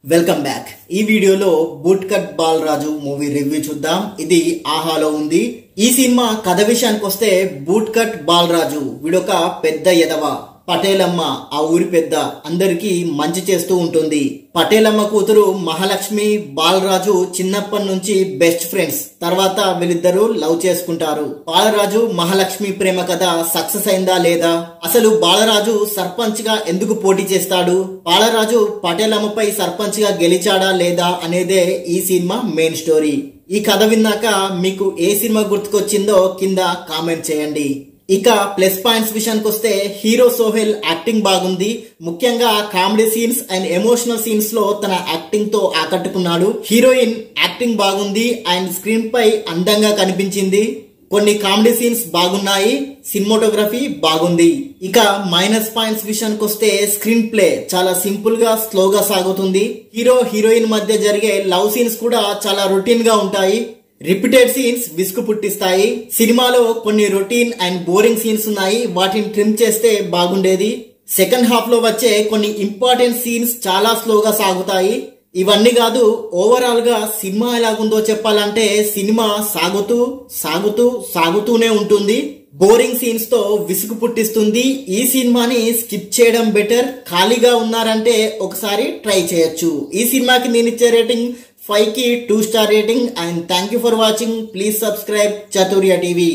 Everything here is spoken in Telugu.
Welcome back. ఈ వీడియోలో boot cut Balaraju movie review చూద్దాం. ఇది ఆహాలో ఉంది. ఈ సినిమా కథ విషయానికి వస్తే బూట్ కట్ బాలరాజు వీడొక పెద్ద ఎదవ. పటేలమ్మ ఆ ఊరి పెద్ద అందరికి మంచి చేస్తూ ఉంటుంది. పటేలమ్మ కూతురు మహాలక్ష్మి బాలరాజు చిన్నప్పటి నుంచి బెస్ట్ ఫ్రెండ్స్. తర్వాత వీళ్ళిద్దరూ లవ్ చేసుకుంటారు. బాలరాజు మహాలక్ష్మి ప్రేమ కథ సక్సెస్ అయిందా లేదా, అసలు బాలరాజు సర్పంచ్ గా ఎందుకు పోటీ చేస్తాడు, బాలరాజు పటేలమ్మపై సర్పంచ్ గా గెలిచాడా లేదా అనేదే ఈ సినిమా మెయిన్ స్టోరీ. ఈ కథ విన్నాక మీకు ఏ సినిమా గుర్తుకొచ్చిందో కింద కామెంట్ చేయండి. ఇక ప్లస్ పాయింట్స్ విషయానికి వస్తే హీరో సోహెల్ యాక్టింగ్ బాగుంది. ముఖ్యంగా comedy scenes and emotional scenes లో తన యాక్టింగ్ తో ఆకట్టుకున్నాడు. హీరోయిన్ యాక్టింగ్ బాగుంది అండ్ స్క్రీన్ పై అందంగా కనిపించింది. కొన్ని కామెడీ సీన్స్ బాగున్నాయి. సినిమాటోగ్రఫీ బాగుంది. ఇక మైనస్ పాయింట్స్ విషయానికి వస్తే స్క్రీన్ ప్లే చాలా సింపుల్ గా స్లోగా సాగుతుంది. హీరో హీరోయిన్ మధ్య జరిగే లవ్ సీన్స్ కూడా చాలా రొటీన్ గా ఉంటాయి. రిపీటెడ్ సీన్స్ విసుగు పుట్టిస్తాయి. సినిమాలో కొన్ని రొటీన్ అండ్ బోరింగ్ సీన్స్ ఉన్నాయి. వాటిని ట్రిమ్ చేస్తే బాగుండేది. సెకండ్ హాఫ్ లో వచ్చే కొన్ని ఇంపార్టెంట్ సీన్స్ చాలా స్లోగా సాగుతాయి. ఇవన్నీ కాదు, ఓవరాల్ గా సినిమా ఎలాగుందో చెప్పాలంటే సినిమా సాగుతూ సాగుతూ సాగుతూనే ఉంటుంది. బోరింగ్ సీన్స్ తో విసుగు పుట్టిస్తుంది. ఈ సినిమాని స్కిప్ చేయడం బెటర్. ఖాళీగా ఉన్నారంటే ఒకసారి ట్రై చేయొచ్చు. ఈ సినిమాకి నేను ఇచ్చే రేటింగ్ 5 కి 2 star rating. And thank you for watching. Please subscribe చతుర్య TV.